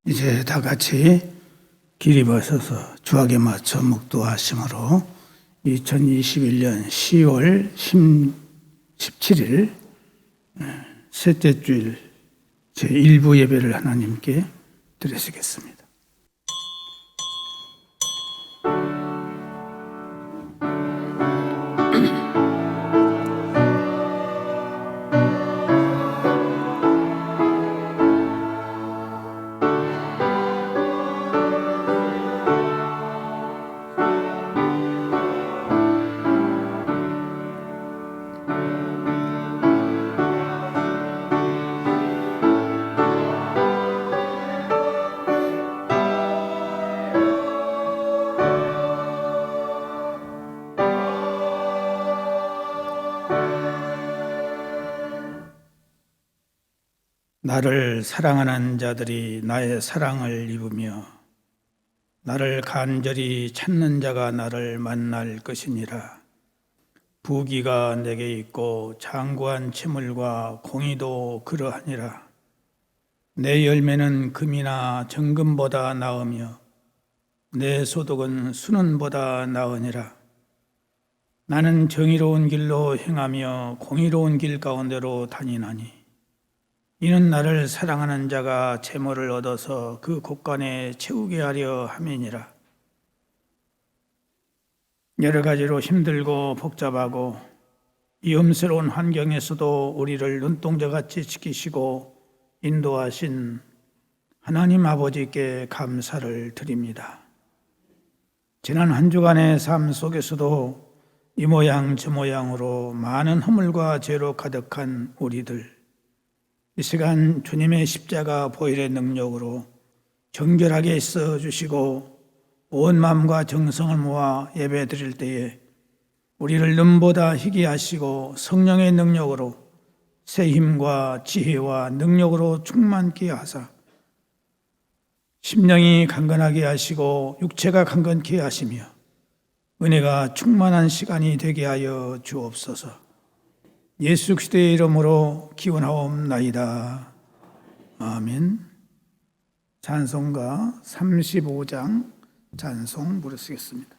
이제 다 같이 기립하셔서 주악에 맞춰 묵도하심으로 2021년 10월 17일 셋째 주일 제1부 예배를 하나님께 드리시겠습니다. 나를 사랑하는 자들이 나의 사랑을 입으며 나를 간절히 찾는 자가 나를 만날 것이니라. 부귀가 내게 있고 장구한 채물과 공의도 그러하니라. 내 열매는 금이나 정금보다 나으며 내 소득은 순은보다 나으니라. 나는 정의로운 길로 행하며 공의로운 길 가운데로 다니나니 이는 나를 사랑하는 자가 재물을 얻어서 그 곳간에 채우게 하려 함이니라. 여러 가지로 힘들고 복잡하고 위험스러운 환경에서도 우리를 눈동자같이 지키시고 인도하신 하나님 아버지께 감사를 드립니다. 지난 한 주간의 삶 속에서도 이 모양 저 모양으로 많은 허물과 죄로 가득한 우리들, 이 시간 주님의 십자가 보혈의 능력으로 정결하게 있어 주시고 온 마음과 정성을 모아 예배 드릴 때에 우리를 눈보다 희게 하시고 성령의 능력으로 새 힘과 지혜와 능력으로 충만케 하사 심령이 강건하게 하시고 육체가 강건케 하시며 은혜가 충만한 시간이 되게 하여 주옵소서. 예수 그리스도의 이름으로 기원하옵나이다. 아멘. 찬송가 35장 찬송 부르시겠습니다.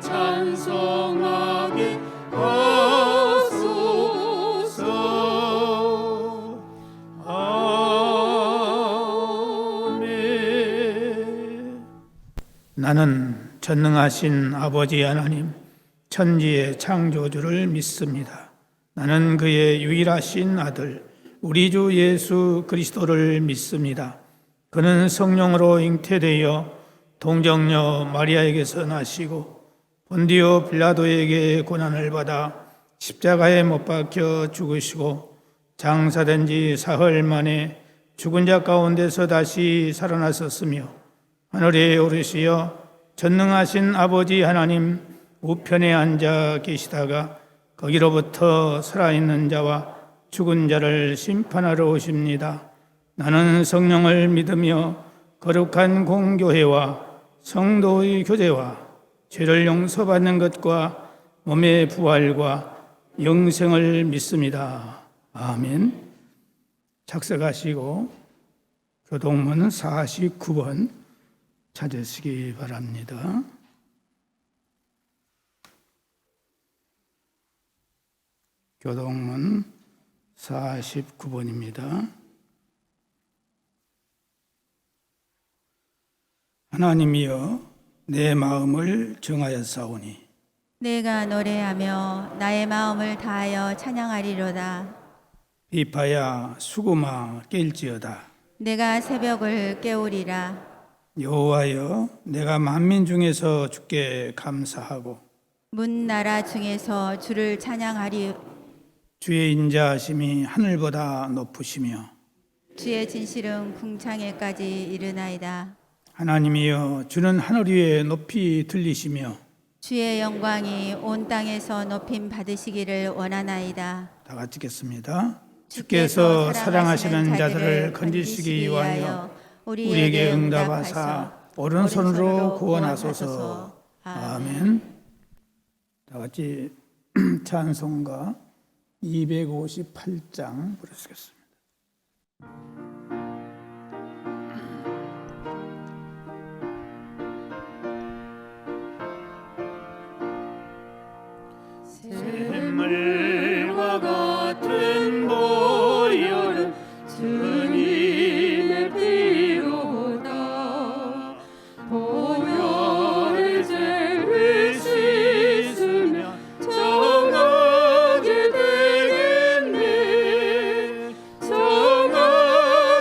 찬송하 나는 전능하신 아버지 하나님, 천지의 창조주를 믿습니다. 나는 그의 유일하신 아들, 우리 주 예수 그리스도를 믿습니다. 그는 성령으로 잉태되어 동정녀 마리아에게서 나시고 본디오 빌라도에게 고난을 받아 십자가에 못 박혀 죽으시고 장사된 지 사흘 만에 죽은 자 가운데서 다시 살아나셨으며 하늘에 오르시어 전능하신 아버지 하나님 우편에 앉아 계시다가 거기로부터 살아있는 자와 죽은 자를 심판하러 오십니다. 나는 성령을 믿으며 거룩한 공교회와 성도의 교제와 죄를 용서받는 것과 몸의 부활과 영생을 믿습니다. 아멘. 작성하시고 교동문 49번 찾으시기 바랍니다. 교동문 49번입니다. 하나님이여 내 마음을 정하였사오니 내가 노래하며 나의 마음을 다하여 찬양하리로다. 비파야 수구마 깰지어다. 내가 새벽을 깨우리라. 여호와여 내가 만민 중에서 주께 감사하고 문 나라 중에서 주를 찬양하리. 주의 인자하심이 하늘보다 높으시며 주의 진실은 궁창에까지 이르나이다. 하나님이여 주는 하늘 위에 높이 들리시며 주의 영광이 온 땅에서 높임 받으시기를 원하나이다. 다 같이 읽겠습니다. 주께서 사랑하시는 자들을 건지시기 위하여 우리에게 응답하사 오른손으로 구원하소서. 아멘. 다 같이 찬송가 258장 부르시겠습니다. 샘물과 같은 보혈은 주님의 피로다. 보혈의 죄를 씻으면 정하게 되겠네. 정하게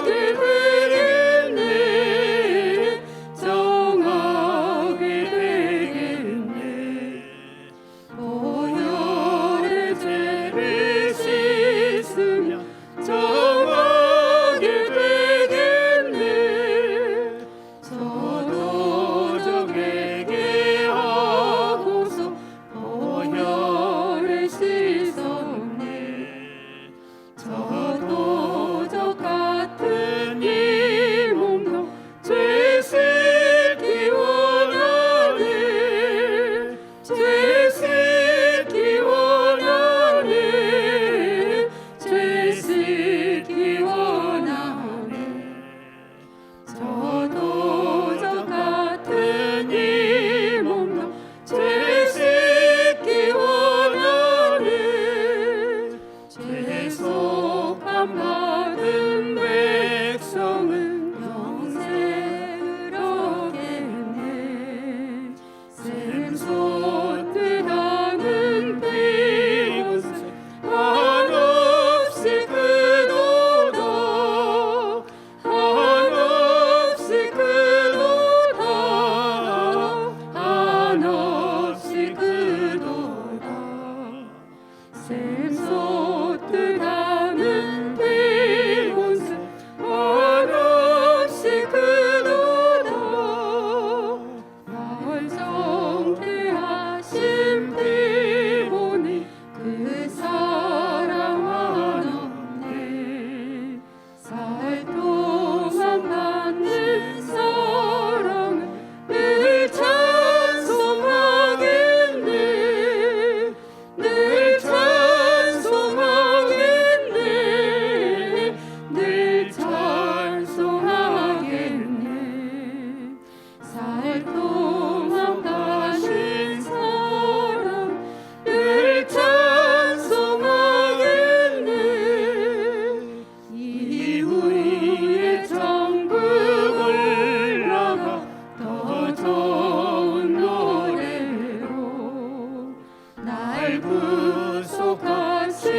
구속하시는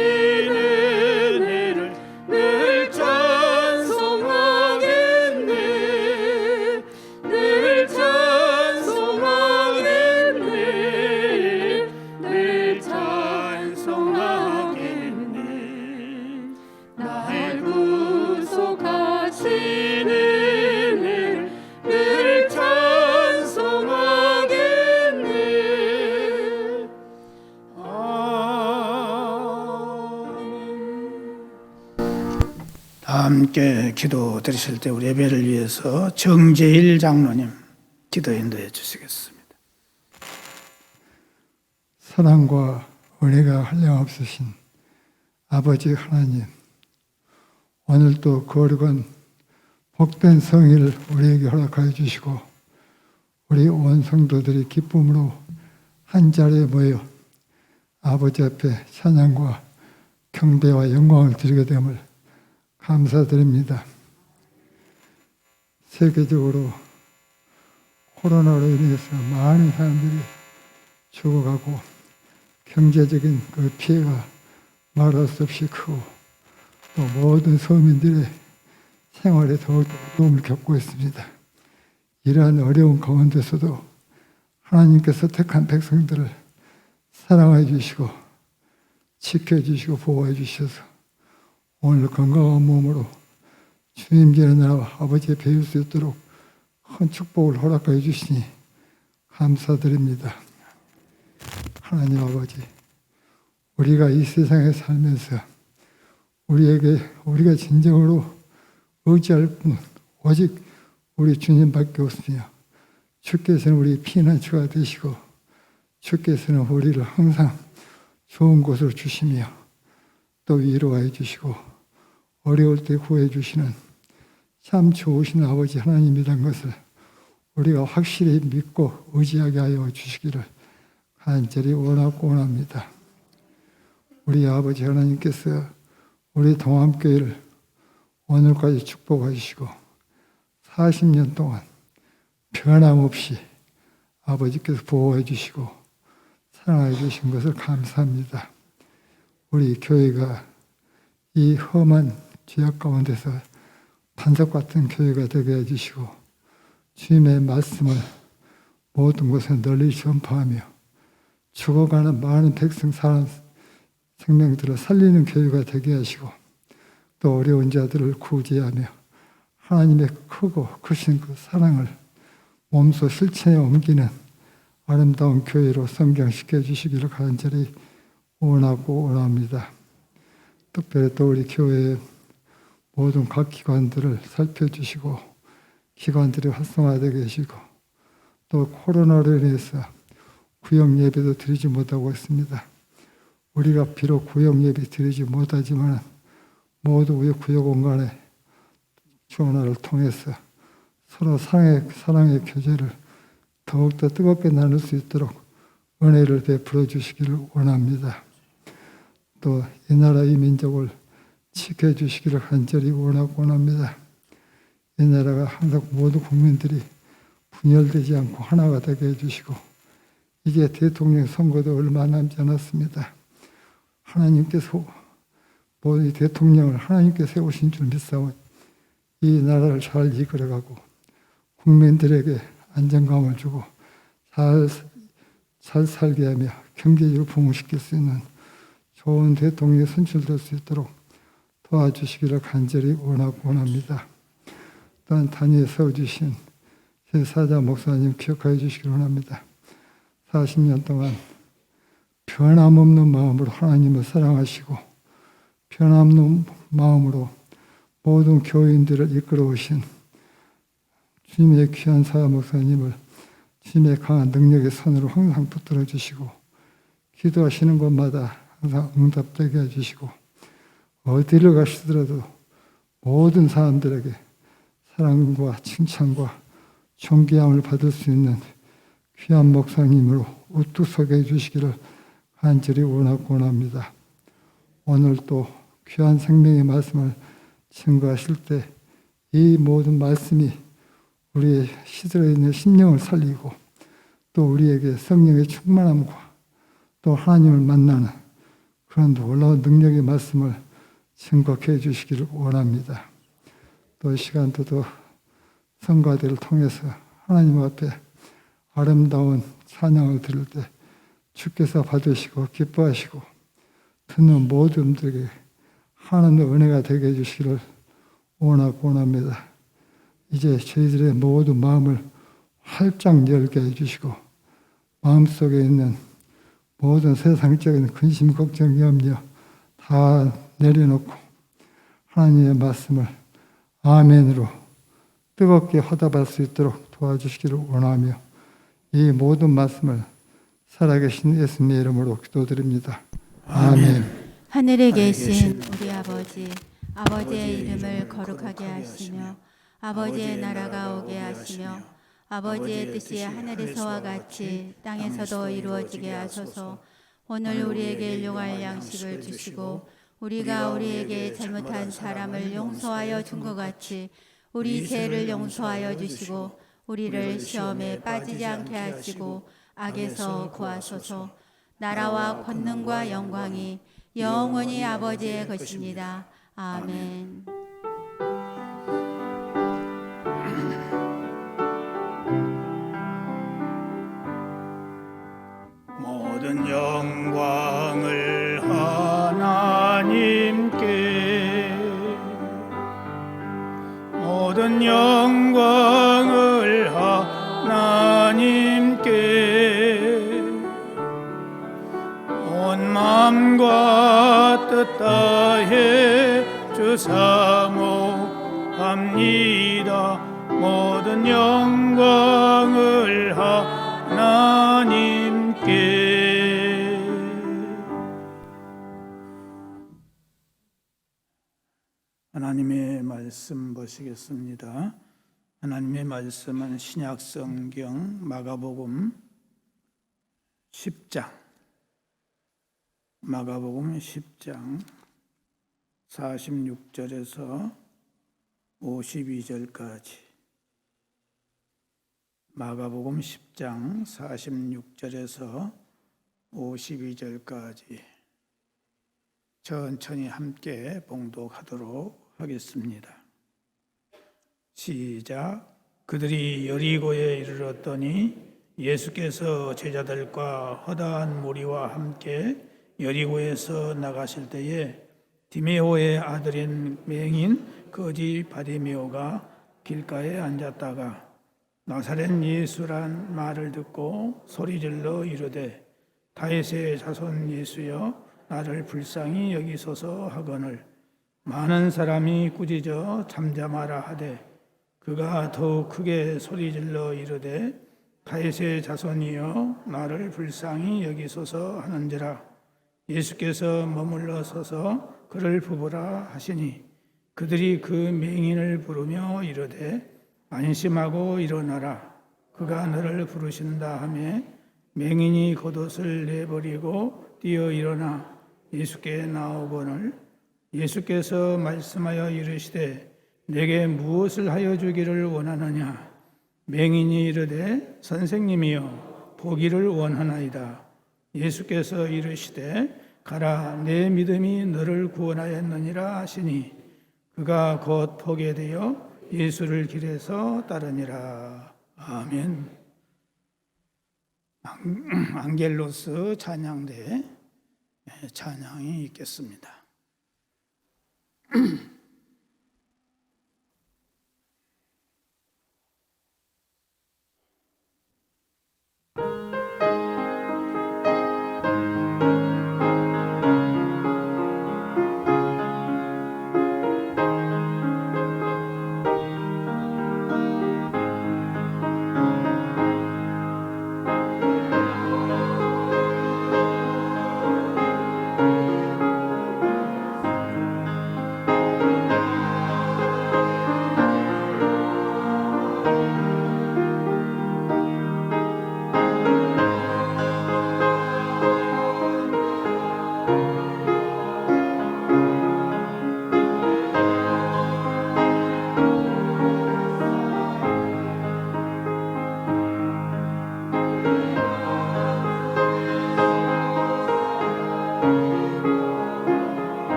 은혜를 늘 찬송하겠네. 늘 찬송하겠네. 늘 찬송하겠네. 날 구속하시는 은혜를 늘 찬송하겠네. 다 함께 기도 드리실 때 우리 예배를 위해서 정재일 장로님 기도 인도해 주시겠습니다. 사랑과 은혜가 한량없으신 아버지 하나님, 오늘도 거룩한 복된 성일을 우리에게 허락하여 주시고 우리 온 성도들이 기쁨으로 한자리에 모여 아버지 앞에 찬양과 경배와 영광을 드리게 됨을 감사드립니다. 세계적으로 코로나로 인해서 많은 사람들이 죽어가고 경제적인 그 피해가 말할 수 없이 크고 또 모든 서민들의 생활에 더욱 어려움을 겪고 있습니다. 이러한 어려운 가운데서도 하나님께서 택한 백성들을 사랑해 주시고 지켜주시고 보호해 주셔서 오늘 건강한 몸으로 주님께는 나와 아버지의 배울 수 있도록 큰 축복을 허락하여 주시니 감사드립니다. 하나님 아버지, 우리가 이 세상에 살면서 우리가 진정으로 의지할 분 오직 우리 주님밖에 없으며 주께서는 우리 피난처가 되시고 주께서는 우리를 항상 좋은 곳으로 주시며 또 위로해 주시고 어려울 때 구해 주시는 참 좋으신 아버지 하나님이라는 것을 우리가 확실히 믿고 의지하게 하여 주시기를 간절히 원하고 원합니다. 우리 아버지 하나님께서 우리 동암교회를 오늘까지 축복해 주시고 40년 동안 변함없이 아버지께서 보호해 주시고 사랑해 주신 것을 감사합니다. 우리 교회가 이 험한 죄악 가운데서 반석 같은 교회가 되게 해주시고 주님의 말씀을 모든 곳에 널리 전파하며 죽어가는 많은 백성 사람 생명들을 살리는 교회가 되게 하시고 또 어려운 자들을 구제하며 하나님의 크고 크신 그 사랑을 몸소 실천에 옮기는 아름다운 교회로 성장시켜 주시기를 간절히 원하고 원합니다. 특별히 또 우리 교회의 모든 각 기관들을 살펴주시고 기관들이 활성화되게 하시고 또 코로나로 인해서 구역 예배도 드리지 못하고 있습니다. 우리가 비록 구역 예배 드리지 못하지만 모두 우리 구역 공간에 전화를 통해서 서로 사랑의 교제를 더욱더 뜨겁게 나눌 수 있도록 은혜를 베풀어 주시기를 원합니다. 또 이 나라 이 민족을 지켜주시기를 간절히 원하고 원합니다. 이 나라가 항상 모든 국민들이 분열되지 않고 하나가 되게 해주시고 이제 대통령 선거도 얼마 남지 않았습니다. 하나님께서 모든 대통령을 하나님께서 세우신 줄 믿사오니 이 나라를 잘 이끌어가고 국민들에게 안정감을 주고 잘 살게 하며 경제적으로 부흥시킬 수 있는 좋은 대통령이 선출될 수 있도록 도와주시기를 간절히 원하고 원합니다. 또한 단위에 세워주신 제사자 목사님 기억하여 주시기를 원합니다. 40년 동안 변함없는 마음으로 하나님을 사랑하시고 변함없는 마음으로 모든 교인들을 이끌어 오신 주님의 귀한 사자 목사님을 주님의 강한 능력의 손으로 항상 붙들어 주시고 기도하시는 곳마다 항상 응답되게 해주시고 어디를 가시더라도 모든 사람들에게 사랑과 칭찬과 존귀함을 받을 수 있는 귀한 목사님으로 우뚝 서게 해주시기를 간절히 원하고 원합니다. 오늘 또 귀한 생명의 말씀을 증거하실 때 이 모든 말씀이 우리의 시들어 있는 심령을 살리고 또 우리에게 성령의 충만함과 또 하나님을 만나는 그런 놀라운 능력의 말씀을 증거해 주시기를 원합니다. 또 시간도 성가대를 통해서 하나님 앞에 아름다운 찬양을 드릴 때 주께서 받으시고 기뻐하시고 듣는 모든 분들에게 하나님의 은혜가 되게 해주시기를 원합니다. 이제 저희들의 모든 마음을 활짝 열게 해주시고 마음속에 있는 모든 세상적인 근심, 걱정, 염려 다 내려놓고 하나님의 말씀을 아멘으로 뜨겁게 화답할 수 있도록 도와주시기를 원하며 이 모든 말씀을 살아계신 예수님의 이름으로 기도드립니다. 아멘. 하늘에 계신 우리 아버지, 아버지의 이름을 거룩하게 하시며 아버지의 나라가 오게 하시며 아버지의 뜻이 하늘에서와 같이 땅에서도 이루어지게 하소서. 오늘 우리에게 일용할 양식을 주시고 우리가 우리에게 잘못한 사람을 용서하여 준 것 같이 우리 죄를 용서하여 주시고 우리를 시험에 빠지지 않게 하시고 악에서 구하소서. 나라와 권능과 영광이 영원히 아버지의 것입니다. 아멘. 모든 영광을 하나님께, 모든 영광을 하나님께, 온 마음과 뜻 다해 주사모합니다. 모든 영광을 하나님께. 하나님의 말씀 보시겠습니다. 하나님의 말씀은 신약성경 마가복음 10장, 마가복음 10장 46절에서 52절까지, 마가복음 10장 46절에서 52절까지 천천히 함께 봉독하도록 하겠습니다. 시작. 그들이 여리고에 이르렀더니 예수께서 제자들과 허다한 무리와 함께 여리고에서 나가실 때에 디메오의 아들인 맹인 거지 바디메오가 길가에 앉았다가 나사렛 예수란 말을 듣고 소리질러 이르되 다윗의 자손 예수여 나를 불쌍히 여기소서 하거늘 많은 사람이 꾸짖어 잠잠하라 하되 그가 더욱 크게 소리질러 이르되 다윗의 자손이여 나를 불쌍히 여기소서 하는지라. 예수께서 머물러 서서 그를 부르라 하시니 그들이 그 맹인을 부르며 이르되 안심하고 일어나라 그가 너를 부르신다 하며 맹인이 겉옷을 내버리고 뛰어 일어나 예수께 나오거늘 예수께서 말씀하여 이르시되 내게 무엇을 하여 주기를 원하느냐. 맹인이 이르되 선생님이여 보기를 원하나이다. 예수께서 이르시되 가라 내 믿음이 너를 구원하였느니라 하시니 그가 곧 보게 되어 예수를 길에서 따르니라. 아멘. 앙겔로스 찬양대 찬양이 있겠습니다.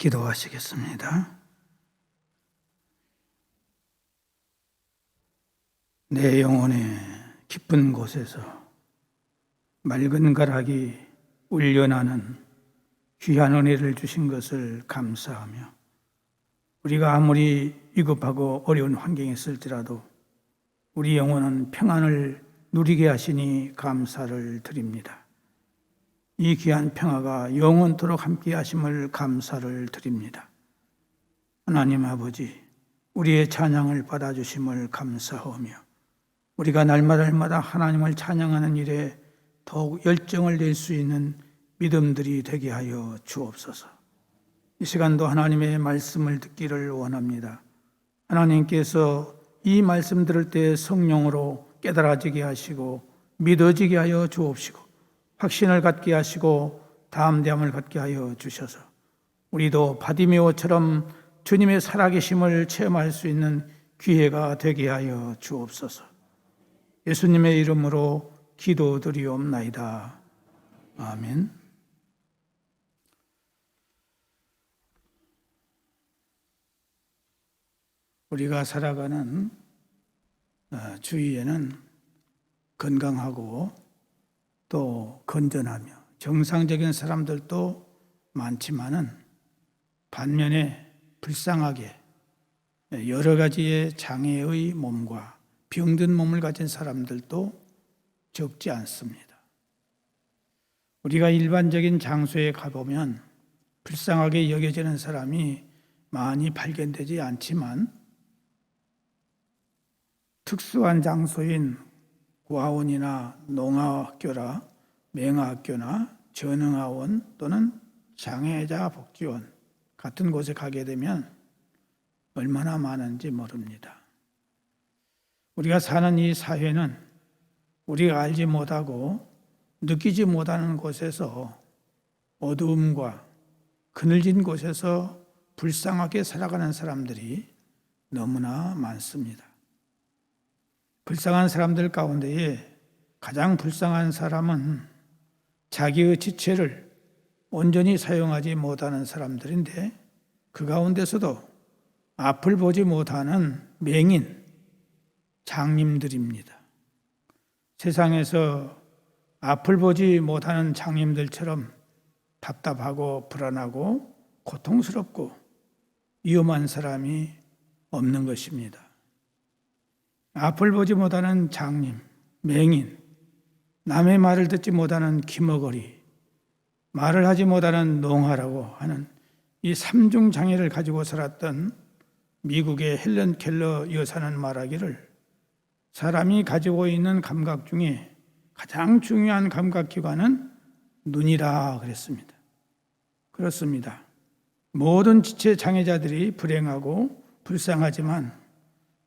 기도하시겠습니다. 내 영혼의 깊은 곳에서 맑은 가락이 울려나는 귀한 은혜를 주신 것을 감사하며, 우리가 아무리 위급하고 어려운 환경에 있을지라도 우리 영혼은 평안을 누리게 하시니 감사를 드립니다. 이 귀한 평화가 영원토록 함께 하심을 감사를 드립니다. 하나님 아버지, 우리의 찬양을 받아주심을 감사하며, 우리가 날마다 하나님을 찬양하는 일에 더욱 열정을 낼 수 있는 믿음들이 되게 하여 주옵소서. 이 시간도 하나님의 말씀을 듣기를 원합니다. 하나님께서 이 말씀 들을 때 성령으로 깨달아지게 하시고 믿어지게 하여 주옵시고 확신을 갖게 하시고 담대함을 갖게 하여 주셔서 우리도 바디메오처럼 주님의 살아계심을 체험할 수 있는 기회가 되게 하여 주옵소서. 예수님의 이름으로 기도드리옵나이다. 아멘. 우리가 살아가는 주위에는 건강하고 또 건전하며 정상적인 사람들도 많지만은 반면에 불쌍하게 여러 가지의 장애의 몸과 병든 몸을 가진 사람들도 적지 않습니다. 우리가 일반적인 장소에 가보면 불쌍하게 여겨지는 사람이 많이 발견되지 않지만 특수한 장소인 고아원이나 농아학교나 맹아학교나 전응아원 또는 장애자 복지원 같은 곳에 가게 되면 얼마나 많은지 모릅니다. 우리가 사는 이 사회는 우리가 알지 못하고 느끼지 못하는 곳에서 어두움과 그늘진 곳에서 불쌍하게 살아가는 사람들이 너무나 많습니다. 불쌍한 사람들 가운데에 가장 불쌍한 사람은 자기의 지체를 온전히 사용하지 못하는 사람들인데 그 가운데서도 앞을 보지 못하는 맹인, 장님들입니다. 세상에서 앞을 보지 못하는 장님들처럼 답답하고 불안하고 고통스럽고 위험한 사람이 없는 것입니다. 앞을 보지 못하는 장님, 맹인, 남의 말을 듣지 못하는 기머거리, 말을 하지 못하는 농하라고 하는 이 삼중 장애를 가지고 살았던 미국의 헬런 켈러 여사는 말하기를 사람이 가지고 있는 감각 중에 가장 중요한 감각기관은 눈이라 그랬습니다. 그렇습니다. 모든 지체 장애자들이 불행하고 불쌍하지만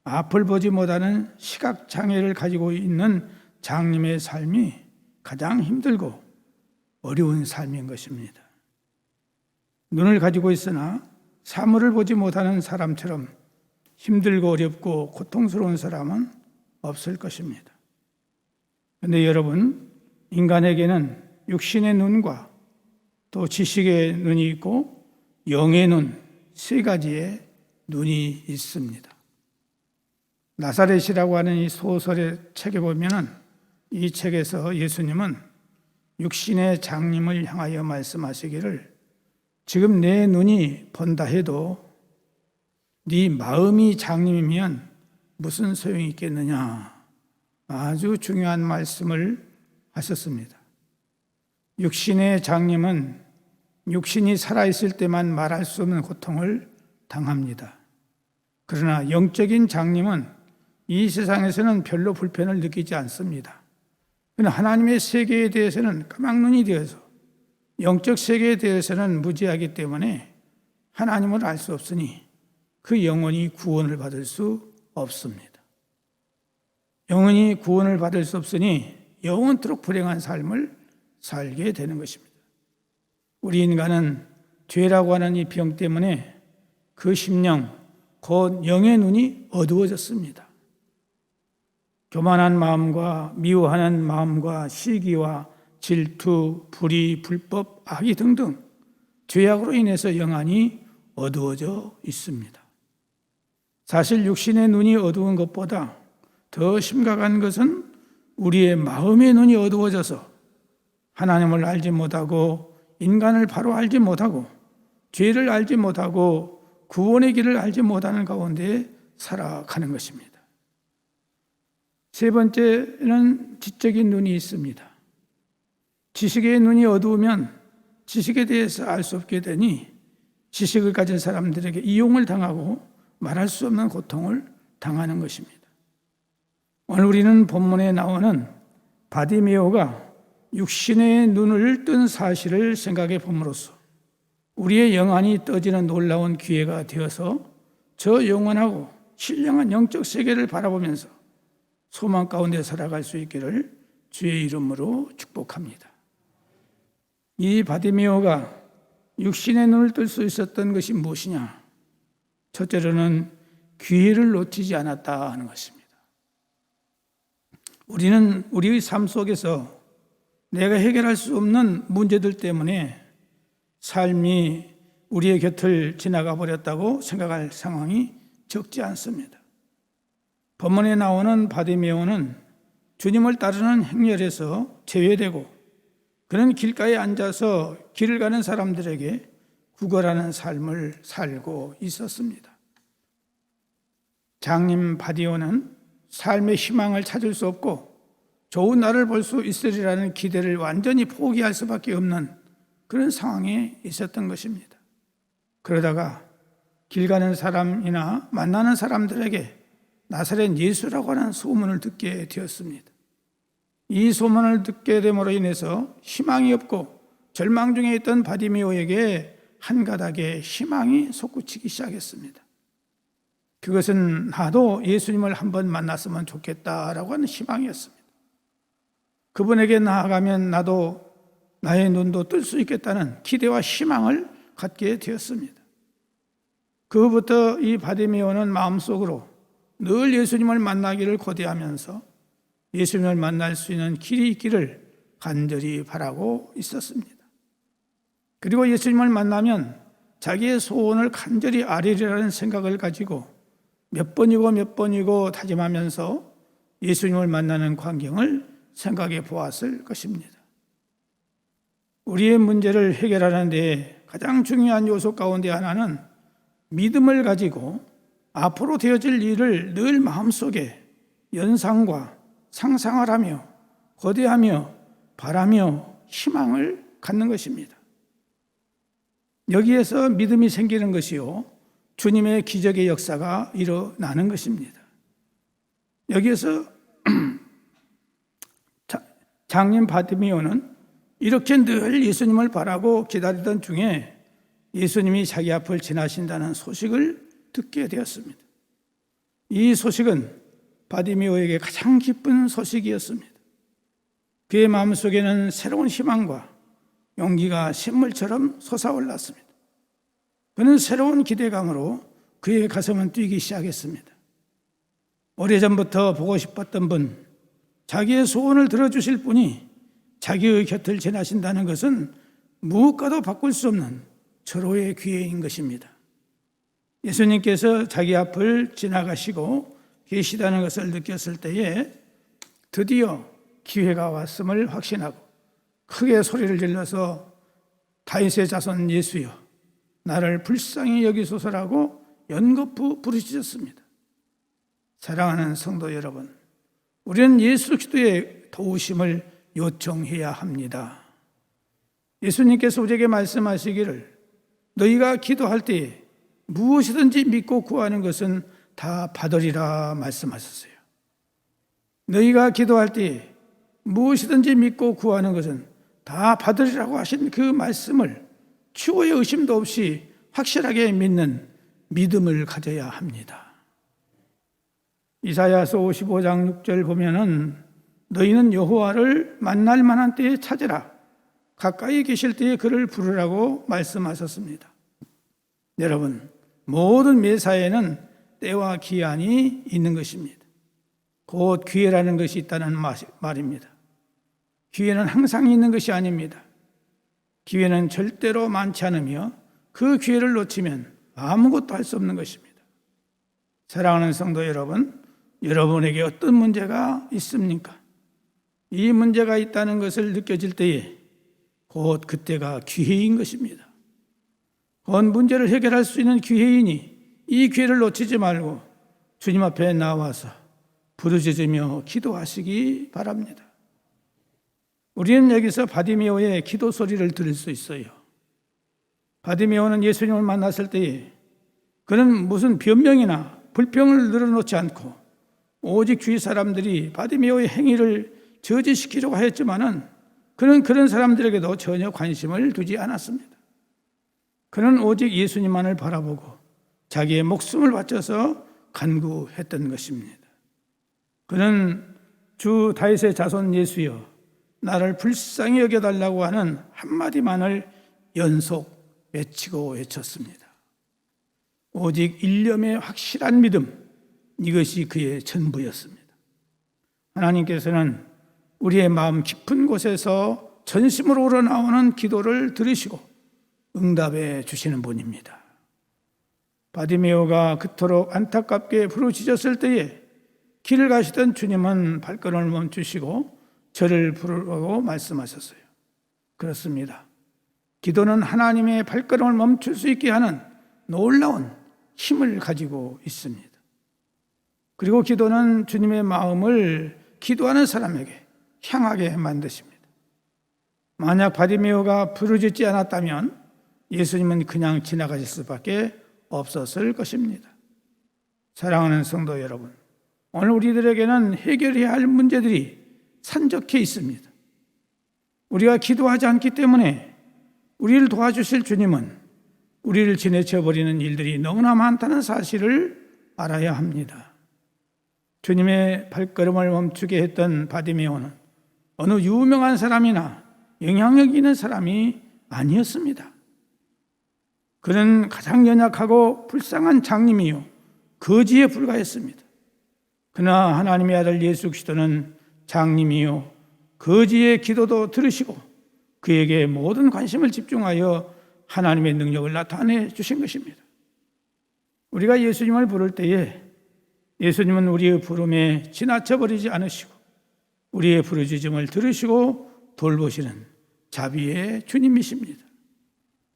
앞을 보지 못하는 시각장애를 가지고 있는 장님의 삶이 가장 힘들고 어려운 삶인 것입니다. 눈을 가지고 있으나 사물을 보지 못하는 사람처럼 힘들고 어렵고 고통스러운 사람은 없을 것입니다. 그런데 여러분, 인간에게는 육신의 눈과 또 지식의 눈이 있고 영의 눈, 세 가지의 눈이 있습니다. 나사렛이라고 하는 이 소설의 책에 보면은 이 책에서 예수님은 육신의 장님을 향하여 말씀하시기를 지금 내 눈이 본다 해도 네 마음이 장님이면 무슨 소용이 있겠느냐, 아주 중요한 말씀을 하셨습니다. 육신의 장님은 육신이 살아있을 때만 말할 수 없는 고통을 당합니다. 그러나 영적인 장님은 이 세상에서는 별로 불편을 느끼지 않습니다. 그러나 하나님의 세계에 대해서는 까막눈이 되어서 영적 세계에 대해서는 무지하기 때문에 하나님을 알 수 없으니 그 영혼이 구원을 받을 수 없습니다. 영혼이 구원을 받을 수 없으니 영원토록 불행한 삶을 살게 되는 것입니다. 우리 인간은 죄라고 하는 이 병 때문에 그 심령, 곧 영의 눈이 어두워졌습니다. 교만한 마음과 미워하는 마음과 시기와 질투, 불의, 불법, 악의 등등 죄악으로 인해서 영안이 어두워져 있습니다. 사실 육신의 눈이 어두운 것보다 더 심각한 것은 우리의 마음의 눈이 어두워져서 하나님을 알지 못하고 인간을 바로 알지 못하고 죄를 알지 못하고 구원의 길을 알지 못하는 가운데 살아가는 것입니다. 세 번째는 지적인 눈이 있습니다. 지식의 눈이 어두우면 지식에 대해서 알 수 없게 되니 지식을 가진 사람들에게 이용을 당하고 말할 수 없는 고통을 당하는 것입니다. 오늘 우리는 본문에 나오는 바디메오가 육신의 눈을 뜬 사실을 생각해 봄으로써 우리의 영안이 떠지는 놀라운 기회가 되어서 저 영원하고 신령한 영적 세계를 바라보면서 소망 가운데 살아갈 수 있기를 주의 이름으로 축복합니다. 이 바디메오가 육신의 눈을 뜰 수 있었던 것이 무엇이냐? 첫째로는 기회를 놓치지 않았다 하는 것입니다. 우리는 우리의 삶 속에서 내가 해결할 수 없는 문제들 때문에 삶이 우리의 곁을 지나가 버렸다고 생각할 상황이 적지 않습니다. 본문에 나오는 바디메오는 주님을 따르는 행렬에서 제외되고 그는 길가에 앉아서 길을 가는 사람들에게 구걸하는 삶을 살고 있었습니다. 장님 바디오는 삶의 희망을 찾을 수 없고 좋은 날을 볼 수 있으리라는 기대를 완전히 포기할 수밖에 없는 그런 상황에 있었던 것입니다. 그러다가 길 가는 사람이나 만나는 사람들에게 나사렛 예수라고 하는 소문을 듣게 되었습니다. 이 소문을 듣게 됨으로 인해서 희망이 없고 절망 중에 있던 바디메오에게 한 가닥의 희망이 솟구치기 시작했습니다. 그것은 나도 예수님을 한번 만났으면 좋겠다라고 하는 희망이었습니다. 그분에게 나아가면 나도 나의 눈도 뜰 수 있겠다는 기대와 희망을 갖게 되었습니다. 그후부터 이 바디메오는 마음속으로 늘 예수님을 만나기를 고대하면서 예수님을 만날 수 있는 길이 있기를 간절히 바라고 있었습니다. 그리고 예수님을 만나면 자기의 소원을 간절히 아뢰리라는 생각을 가지고 몇 번이고 다짐하면서 예수님을 만나는 광경을 생각해 보았을 것입니다. 우리의 문제를 해결하는 데 가장 중요한 요소 가운데 하나는 믿음을 가지고 앞으로 되어질 일을 늘 마음속에 연상과 상상을 하며 거대하며 바라며 희망을 갖는 것입니다. 여기에서 믿음이 생기는 것이요 주님의 기적의 역사가 일어나는 것입니다. 여기에서 장님 바디메오는 이렇게 늘 예수님을 바라고 기다리던 중에 예수님이 자기 앞을 지나신다는 소식을 듣게 되었습니다. 이 소식은 바디메오에게 가장 기쁜 소식이었습니다. 그의 마음속에는 새로운 희망과 용기가 샘물처럼 솟아올랐습니다. 그는 새로운 기대감으로 그의 가슴은 뛰기 시작했습니다. 오래전부터 보고 싶었던 분, 자기의 소원을 들어주실 분이 자기의 곁을 지나신다는 것은 무엇과도 바꿀 수 없는 절호의 기회인 것입니다. 예수님께서 자기 앞을 지나가시고 계시다는 것을 느꼈을 때에 드디어 기회가 왔음을 확신하고 크게 소리를 질러서 다윗의 자손 예수여 나를 불쌍히 여기소서라고 연거푸 부르짖었습니다. 사랑하는 성도 여러분, 우리는 예수 그리스도의 도우심을 요청해야 합니다. 예수님께서 우리에게 말씀하시기를 너희가 기도할 때에 무엇이든지 믿고 구하는 것은 다 받으리라 말씀하셨어요. 너희가 기도할 때에 무엇이든지 믿고 구하는 것은 다 받으리라고 하신 그 말씀을 추호의 의심도 없이 확실하게 믿는 믿음을 가져야 합니다. 이사야서 55장 6절 보면은 너희는 여호와를 만날 만한 때에 찾으라 가까이 계실 때에 그를 부르라고 말씀하셨습니다. 여러분, 모든 매사에는 때와 기한이 있는 것입니다. 곧 기회라는 것이 있다는 말입니다. 기회는 항상 있는 것이 아닙니다. 기회는 절대로 많지 않으며 그 기회를 놓치면 아무것도 할 수 없는 것입니다. 사랑하는 성도 여러분, 여러분에게 어떤 문제가 있습니까? 이 문제가 있다는 것을 느껴질 때에 곧 그때가 기회인 것입니다. 곧 문제를 해결할 수 있는 기회이니 이 기회를 놓치지 말고 주님 앞에 나와서 부르짖으며 기도하시기 바랍니다. 우리는 여기서 바디메오의 기도 소리를 들을 수 있어요. 바디메오는 예수님을 만났을 때에 그는 무슨 변명이나 불평을 늘어놓지 않고 오직 주위 사람들이 바디메오의 행위를 저지시키려고 하였지만은 그는 그런 사람들에게도 전혀 관심을 두지 않았습니다. 그는 오직 예수님만을 바라보고 자기의 목숨을 바쳐서 간구했던 것입니다. 그는 주 다윗의 자손 예수여 나를 불쌍히 여겨달라고 하는 한마디만을 연속 외치고 외쳤습니다. 오직 일념의 확실한 믿음, 이것이 그의 전부였습니다. 하나님께서는 우리의 마음 깊은 곳에서 전심으로 우러나오는 기도를 들으시고 응답해 주시는 분입니다. 바디메오가 그토록 안타깝게 부르짖었을 때에 길을 가시던 주님은 발걸음을 멈추시고 저를 부르라고 말씀하셨어요. 그렇습니다. 기도는 하나님의 발걸음을 멈출 수 있게 하는 놀라운 힘을 가지고 있습니다. 그리고 기도는 주님의 마음을 기도하는 사람에게 향하게 만드십니다. 만약 바디메오가 부르짖지 않았다면 예수님은 그냥 지나가실 수밖에 없었을 것입니다. 사랑하는 성도 여러분, 오늘 우리들에게는 해결해야 할 문제들이 산적해 있습니다. 우리가 기도하지 않기 때문에 우리를 도와주실 주님은 우리를 지나쳐버리는 일들이 너무나 많다는 사실을 알아야 합니다. 주님의 발걸음을 멈추게 했던 바디메오는 어느 유명한 사람이나 영향력 있는 사람이 아니었습니다. 그는 가장 연약하고 불쌍한 장님이요 거지에 불과했습니다. 그러나 하나님의 아들 예수 그리스도는 장님이요 거지의 기도도 들으시고 그에게 모든 관심을 집중하여 하나님의 능력을 나타내 주신 것입니다. 우리가 예수님을 부를 때에 예수님은 우리의 부름에 지나쳐버리지 않으시고 우리의 부르짖음을 들으시고 돌보시는 자비의 주님이십니다.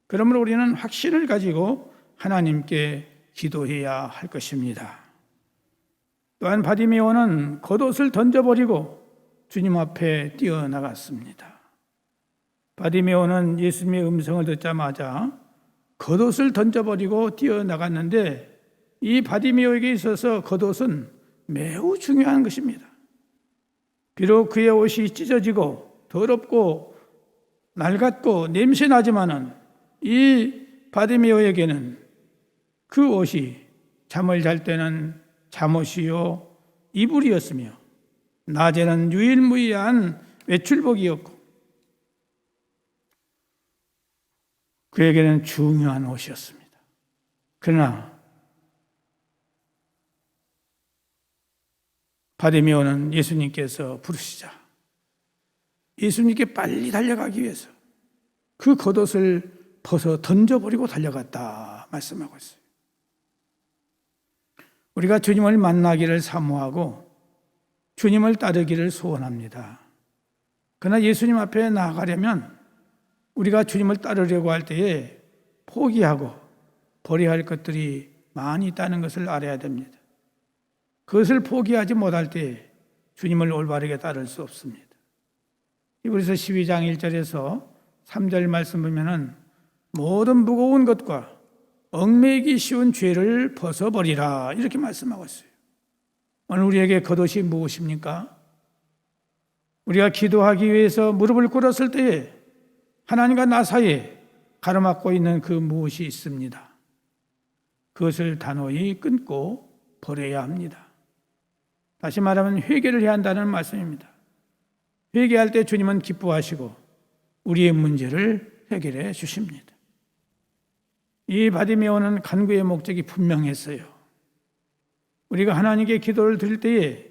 그러므로 우리는 확신을 가지고 하나님께 기도해야 할 것입니다. 또한 바디메오는 겉옷을 던져버리고 주님 앞에 뛰어나갔습니다. 바디메오는 예수님의 음성을 듣자마자 겉옷을 던져버리고 뛰어나갔는데 이 바디메오에게 있어서 겉옷은 매우 중요한 것입니다. 비록 그의 옷이 찢어지고 더럽고 낡았고 냄새나지만은 이 바디메오에게는 그 옷이 잠을 잘 때는 잠옷이요 이불이었으며 낮에는 유일무이한 외출복이었고 그에게는 중요한 옷이었습니다. 그러나 바디메오는 예수님께서 부르시자 예수님께 빨리 달려가기 위해서 그 겉옷을 벗어 던져버리고 달려갔다 말씀하고 있어요. 우리가 주님을 만나기를 사모하고 주님을 따르기를 소원합니다. 그러나 예수님 앞에 나아가려면 우리가 주님을 따르려고 할 때에 포기하고 버려야 할 것들이 많이 있다는 것을 알아야 됩니다. 그것을 포기하지 못할 때 주님을 올바르게 따를 수 없습니다. 히브리서 12장 1절에서 3절 말씀 보면은 모든 무거운 것과 얽매이기 쉬운 죄를 벗어버리라 이렇게 말씀하고 있어요. 오늘 우리에게 겉옷이 무엇입니까? 우리가 기도하기 위해서 무릎을 꿇었을 때에 하나님과 나 사이에 가로막고 있는 그 무엇이 있습니다. 그것을 단호히 끊고 버려야 합니다. 다시 말하면 회개를 해야 한다는 말씀입니다. 회개할 때 주님은 기뻐하시고 우리의 문제를 해결해 주십니다. 이 바디메오는 간구의 목적이 분명했어요. 우리가 하나님께 기도를 드릴 때에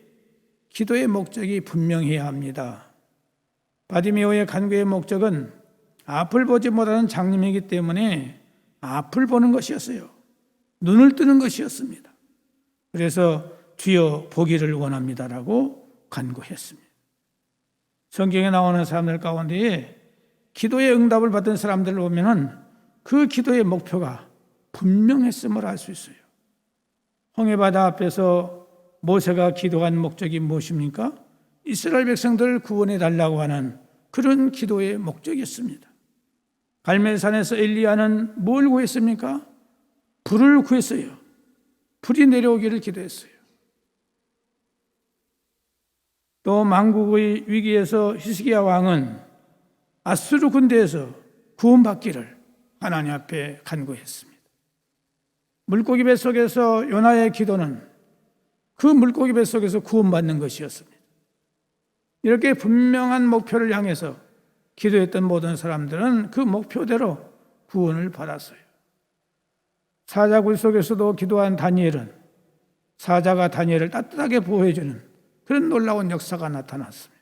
기도의 목적이 분명해야 합니다. 바디메오의 간구의 목적은 앞을 보지 못하는 장님이기 때문에 앞을 보는 것이었어요. 눈을 뜨는 것이었습니다. 그래서 주여 보기를 원합니다라고 간구했습니다. 성경에 나오는 사람들 가운데에 기도의 응답을 받은 사람들을 보면은 그 기도의 목표가 분명했음을 알 수 있어요. 홍해바다 앞에서 모세가 기도한 목적이 무엇입니까? 이스라엘 백성들을 구원해 달라고 하는 그런 기도의 목적이었습니다. 갈멜산에서 엘리야는 뭘 구했습니까? 불을 구했어요. 불이 내려오기를 기도했어요. 또 만국의 위기에서 히스기야 왕은 아수르 군대에서 구원받기를 하나님 앞에 간구했습니다. 물고기 뱃속에서 요나의 기도는 그 물고기 뱃속에서 구원받는 것이었습니다. 이렇게 분명한 목표를 향해서 기도했던 모든 사람들은 그 목표대로 구원을 받았어요. 사자굴 속에서도 기도한 다니엘은 사자가 다니엘을 따뜻하게 보호해주는 그런 놀라운 역사가 나타났습니다.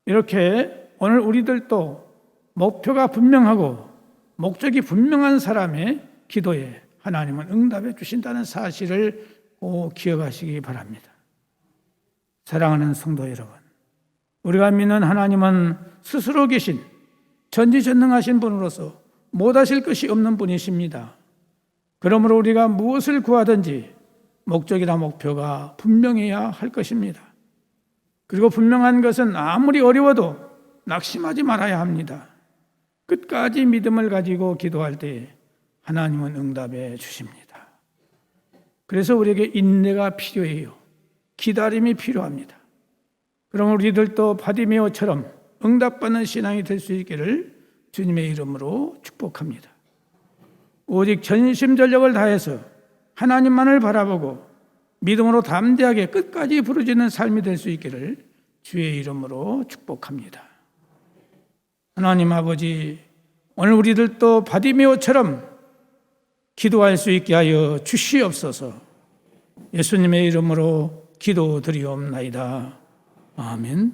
이렇게 오늘 우리들도 목표가 분명하고 목적이 분명한 사람의 기도에 하나님은 응답해 주신다는 사실을 꼭 기억하시기 바랍니다. 사랑하는 성도 여러분, 우리가 믿는 하나님은 스스로 계신 전지전능하신 분으로서 못하실 것이 없는 분이십니다. 그러므로 우리가 무엇을 구하든지 목적이나 목표가 분명해야 할 것입니다. 그리고 분명한 것은 아무리 어려워도 낙심하지 말아야 합니다. 끝까지 믿음을 가지고 기도할 때 하나님은 응답해 주십니다. 그래서 우리에게 인내가 필요해요. 기다림이 필요합니다. 그럼 우리들도 바디메오처럼 응답받는 신앙이 될 수 있기를 주님의 이름으로 축복합니다. 오직 전심전력을 다해서 하나님만을 바라보고 믿음으로 담대하게 끝까지 부르짖는 삶이 될 수 있기를 주의 이름으로 축복합니다. 하나님 아버지, 오늘 우리들도 바디메오처럼 기도할 수 있게 하여 주시옵소서. 예수님의 이름으로 기도드리옵나이다. 아멘.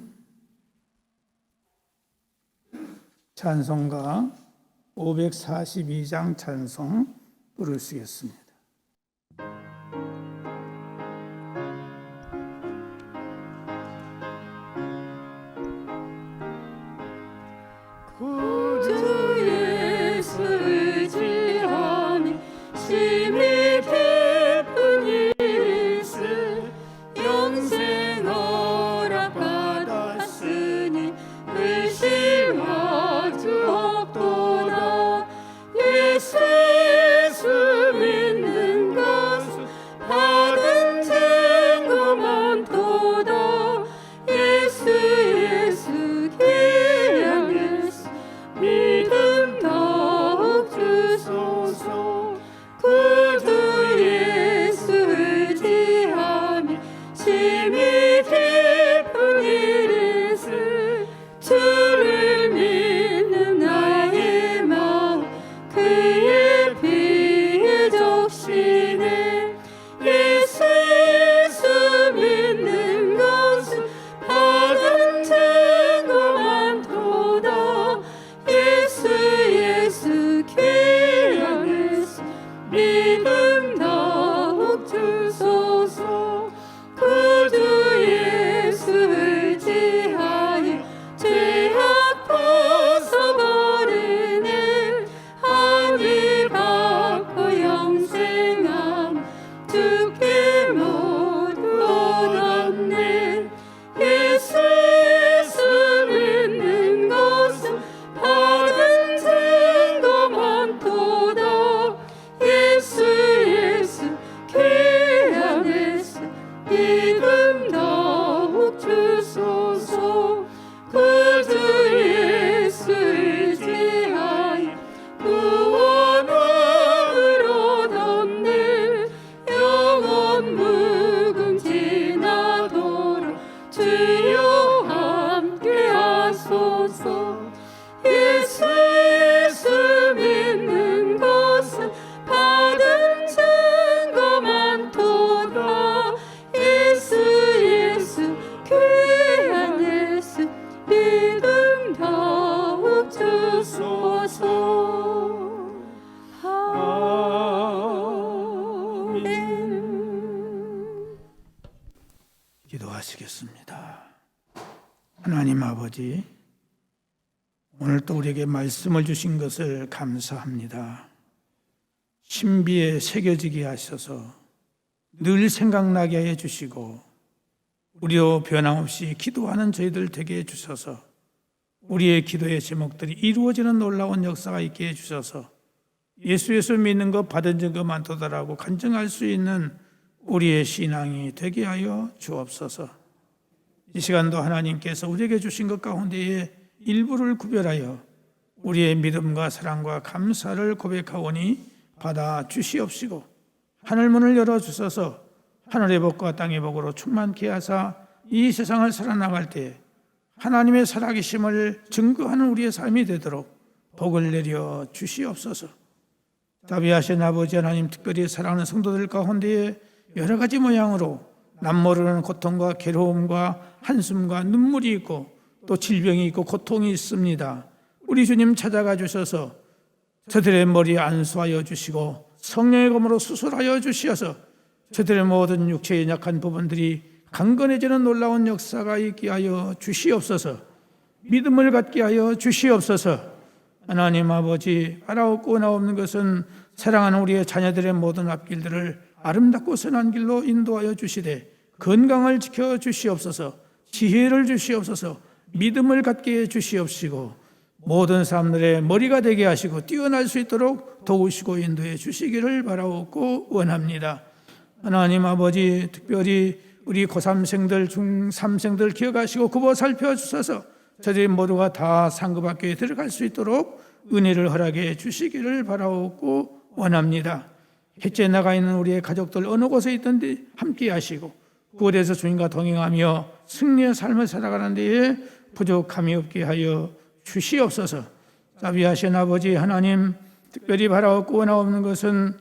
찬송가 542장 찬송 부르시겠습니다. 구주 예수 의지하니 심히 깊은 일일세 영생 허락받았으니 의심할 수 없도다. 예수 믿는 것은 받은 증거 많도다. 예수 귀한 예수 믿음 더욱 주소서. 구주 예수 의지하니 심히 깊은 일일세 주를 믿는 나의 마음 그의 피에 적시네. 예수 믿는 것은 받은 증거 많도다. 예수 귀한 예수 기도하시겠습니다. 하나님 아버지, 오늘 또 우리에게 말씀을 주신 것을 감사합니다. 신비에 새겨지게 하셔서 늘 생각나게 해주시고 우리도 변함없이 기도하는 저희들 되게 해주셔서 우리의 기도의 제목들이 이루어지는 놀라운 역사가 있게 해주셔서 예수 믿는 것 받은 증거 많도다라고 간증할 수 있는 우리의 신앙이 되게 하여 주옵소서. 이 시간도 하나님께서 우리에게 주신 것 가운데에 일부를 구별하여 우리의 믿음과 사랑과 감사를 고백하오니 받아 주시옵시고 하늘문을 열어주셔서 하늘의 복과 땅의 복으로 충만케 하사 이 세상을 살아나갈 때 하나님의 살아계심을 증거하는 우리의 삶이 되도록 복을 내려 주시옵소서. 자비하신 아버지 하나님, 특별히 사랑하는 성도들 가운데에 여러 가지 모양으로 남모르는 고통과 괴로움과 한숨과 눈물이 있고 또 질병이 있고 고통이 있습니다. 우리 주님 찾아가 주셔서 저들의 머리에 안수하여 주시고 성령의 검으로 수술하여 주시어서 저들의 모든 육체의 약한 부분들이 강건해지는 놀라운 역사가 있게 하여 주시옵소서. 믿음을 갖게 하여 주시옵소서. 하나님 아버지, 알아없고 나없는 것은 사랑하는 우리의 자녀들의 모든 앞길들을 아름답고 선한 길로 인도하여 주시되 건강을 지켜 주시옵소서. 지혜를 주시옵소서. 믿음을 갖게 해 주시옵시고 모든 사람들의 머리가 되게 하시고 뛰어날 수 있도록 도우시고 인도해 주시기를 바라옵고 원합니다. 하나님 아버지, 특별히 우리 고3생들, 중3생들 기억하시고 굽어 살펴주셔서 저들이 모두가 다 상급학교에 들어갈 수 있도록 은혜를 허락해 주시기를 바라옵고 원합니다. 해외에 나가 있는 우리의 가족들 어느 곳에 있든지 함께 하시고 그곳에서 주님과 동행하며 승리의 삶을 살아가는 데에 부족함이 없게 하여 주시옵소서. 자비하신 아버지 하나님, 특별히 바라옵고 원하옵는 것은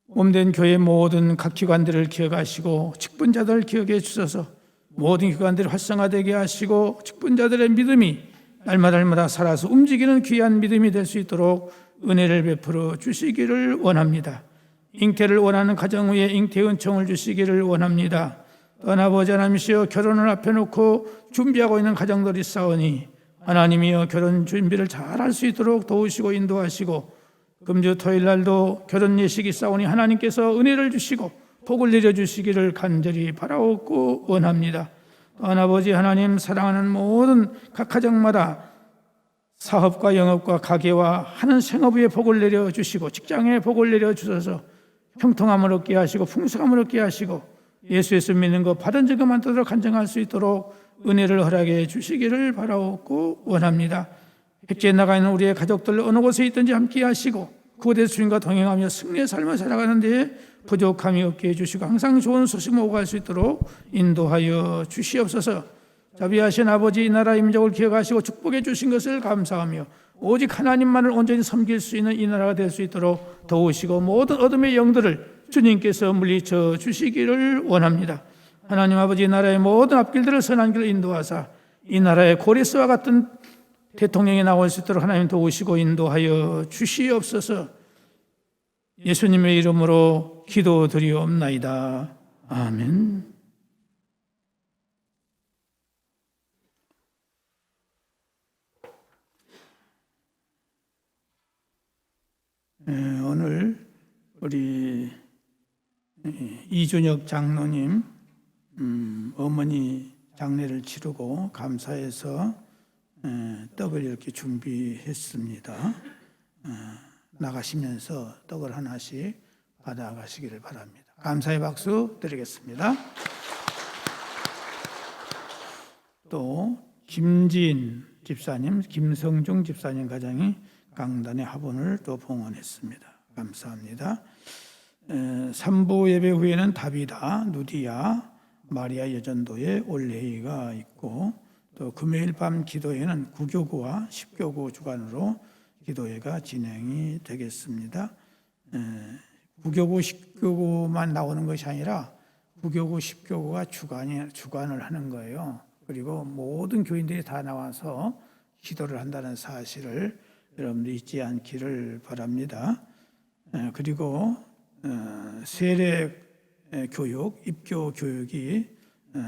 몸된 교회 모든 각 기관들을 기억하시고 직분자들을 기억해 주셔서 모든 기관들이 활성화되게 하시고 직분자들의 믿음이 날마다 살아서 움직이는 귀한 믿음이 될 수 있도록 은혜를 베풀어 주시기를 원합니다. 잉태를 원하는 가정 위에 잉태 은총을 주시기를 원합니다. 또한 아버지 하나님이시여, 결혼을 앞에 놓고 준비하고 있는 가정들이 싸우니 하나님이여 결혼 준비를 잘 할 수 있도록 도우시고 인도하시고 금주 토요일 날도 결혼 예식이 싸우니 하나님께서 은혜를 주시고 복을 내려주시기를 간절히 바라옵고 원합니다. 또한 아버지 하나님, 사랑하는 모든 각 가정마다 사업과 영업과 가게와 하는 생업에 복을 내려주시고 직장에 복을 내려주셔서 형통함을 얻게 하시고 풍성함을 얻게 하시고 예수 믿는 것 받은 증거 많도록 간증할 수 있도록 은혜를 허락해 주시기를 바라옵고 원합니다. 백지에 나가 있는 우리의 가족들 어느 곳에 있든지 함께 하시고 그곳에서 주님과 동행하며 승리의 삶을 살아가는 데에 부족함이 없게 해주시고 항상 좋은 소식 모고 갈 수 있도록 인도하여 주시옵소서. 자비하신 아버지, 이 나라 민족을 기억하시고 축복해 주신 것을 감사하며 오직 하나님만을 온전히 섬길 수 있는 이 나라가 될 수 있도록 도우시고 모든 어둠의 영들을 주님께서 물리쳐 주시기를 원합니다. 하나님 아버지, 이 나라의 모든 앞길들을 선한 길로 인도하사 이 나라의 고레스와 같은 대통령이 나올 수 있도록 하나님 도우시고 인도하여 주시옵소서. 예수님의 이름으로 기도드리옵나이다. 아멘. 오늘 우리 이준혁 장로님 어머니 장례를 치르고 감사해서 떡을 이렇게 준비했습니다. 나가시면서 떡을 하나씩 받아가시기를 바랍니다. 감사의 박수 드리겠습니다. 또 김진 집사님, 김성중 집사님 가정이 강단의 화분을 또 봉헌했습니다. 감사합니다. 3부 예배 후에는 다비다, 누디야, 마리아 여전도의 올레이가 있고 또 금요일 밤 기도회는 9교구와 10교구 주간으로 기도회가 진행이 되겠습니다. 9교구, 10교구만 나오는 것이 아니라 9교구, 10교구가 주간을 하는 거예요. 그리고 모든 교인들이 다 나와서 기도를 한다는 사실을 여러분들 잊지 않기를 바랍니다. 그리고 세례 교육, 입교 교육이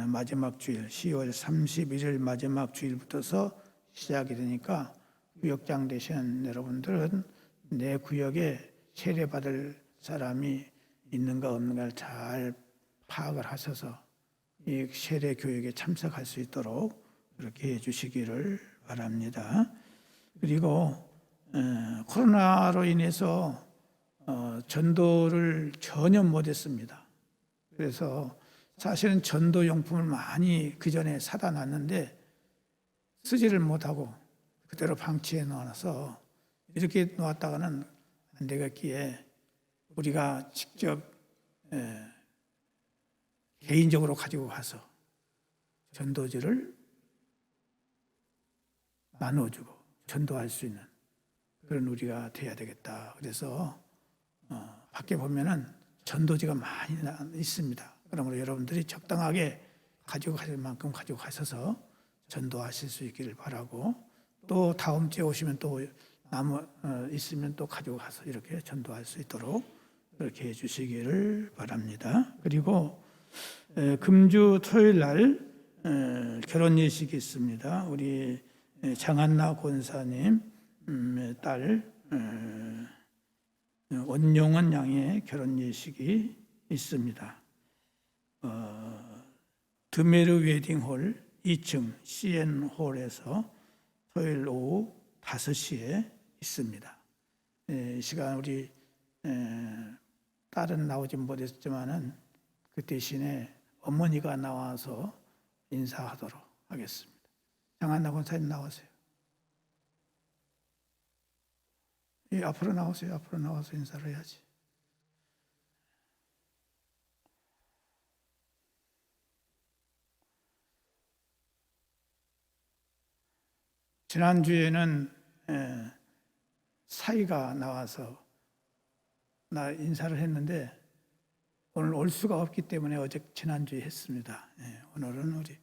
마지막 주일 10월 31일 마지막 주일부터서 시작이 되니까 구역장 되시는 여러분들은 내 구역에 세례받을 사람이 있는가 없는가를 잘 파악을 하셔서 이 세례 교육에 참석할 수 있도록 그렇게 해주시기를 바랍니다. 그리고 코로나로 인해서 전도를 전혀 못했습니다. 그래서 사실은 전도 용품을 많이 그 전에 사다 놨는데 쓰지를 못하고 그대로 방치해 놓아서 이렇게 놓았다가는 안 되겠기에 우리가 직접 개인적으로 가지고 가서 전도지를 나눠주고 전도할 수 있는 그런 우리가 돼야 되겠다. 그래서 밖에 보면은 전도지가 많이 있습니다. 그러므로 여러분들이 적당하게 가지고 가실 만큼 가지고 가셔서 전도하실 수 있기를 바라고, 또 다음 주에 오시면 또 있으면 또 가지고 가서 이렇게 전도할 수 있도록 그렇게 해주시기를 바랍니다. 그리고 금주 토요일 날 결혼 예식이 있습니다. 우리 장한나 권사님 딸 원용원 양의 결혼 예식이 있습니다. 드메르 웨딩홀 2층 CN홀에서 토요일 오후 5시에 있습니다. 이 시간 우리 딸은 나오지 못했지만은 그 대신에 어머니가 나와서 인사하도록 하겠습니다. 장한나 권사님 나오세요. 앞으로 나오세요. 앞으로 나와서 인사를 해야지. 지난주에는 사이가 나와서 나 인사를 했는데 오늘 올 수가 없기 때문에 지난주에 했습니다. 오늘은 우리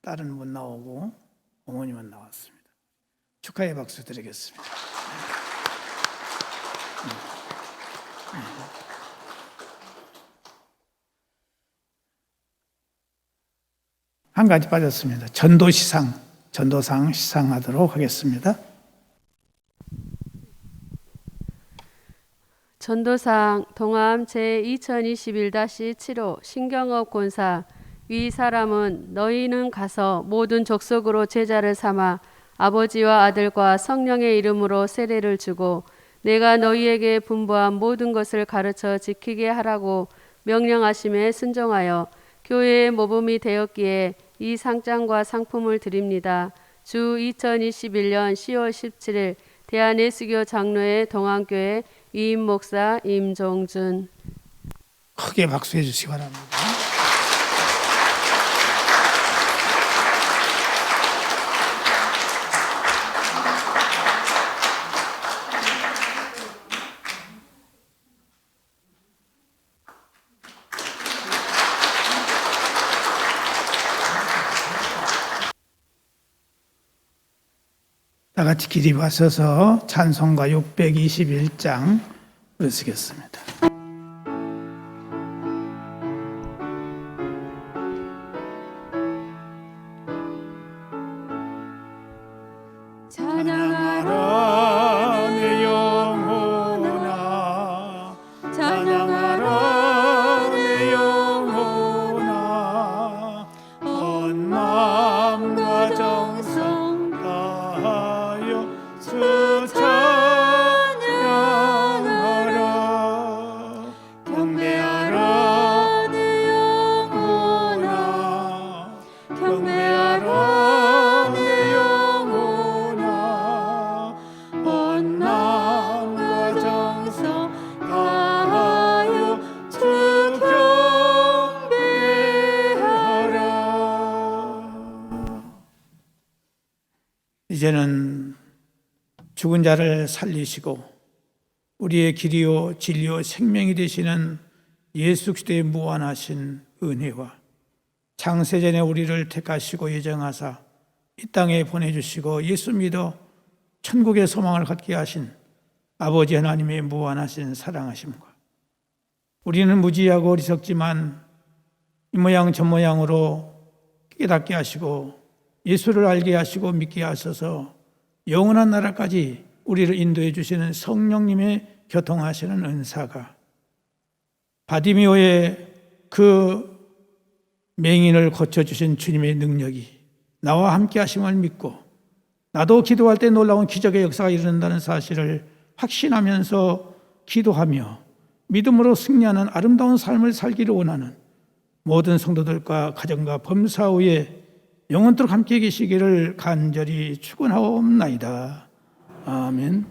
딸은 못 나오고 어머님은 나왔습니다. 축하의 박수 드리겠습니다. 한 가지 빠졌습니다. 전도상 시상하도록 하겠습니다. 전도상 동암 제2021-7호 신경업 권사. 위 사람은 너희는 가서 모든 족속으로 제자를 삼아 아버지와 아들과 성령의 이름으로 세례를 주고 내가 너희에게 분부한 모든 것을 가르쳐 지키게 하라고 명령하심에 순종하여 교회의 모범이 되었기에 이 상장과 상품을 드립니다. 주 2021년 10월 17일 대한예수교 장로회 동안교회 위임 목사 임종준. 크게 박수해 주시기 바랍니다. 다 같이 길이 와서서 찬송가 621장 부르시겠습니다. 찬양하라 내 영혼아, 찬양하라 내 영혼아, 온 마음과 정성 다하여 주 찬양하라. 경배하라 내 영혼아, 경배하라 내 영혼아, 온 마음과 정성 다하여 주 경배하라. 이제는 죽은 자를 살리시고 우리의 길이요 진리요 생명이 되시는 예수 그리스도의 무한하신 은혜와 창세전에 우리를 택하시고 예정하사 이 땅에 보내주시고 예수 믿어 천국의 소망을 갖게 하신 아버지 하나님의 무한하신 사랑하심과 우리는 무지하고 어리석지만 이 모양 저 모양으로 깨닫게 하시고 예수를 알게 하시고 믿게 하셔서 영원한 나라까지 우리를 인도해 주시는 성령님의 교통하시는 은사가 바디미오의 그 맹인을 고쳐주신 주님의 능력이 나와 함께 하심을 믿고 나도 기도할 때 놀라운 기적의 역사가 일어난다는 사실을 확신하면서 기도하며 믿음으로 승리하는 아름다운 삶을 살기를 원하는 모든 성도들과 가정과 범사후에 영원토록 함께 계시기를 간절히 축원하옵나이다. 아멘.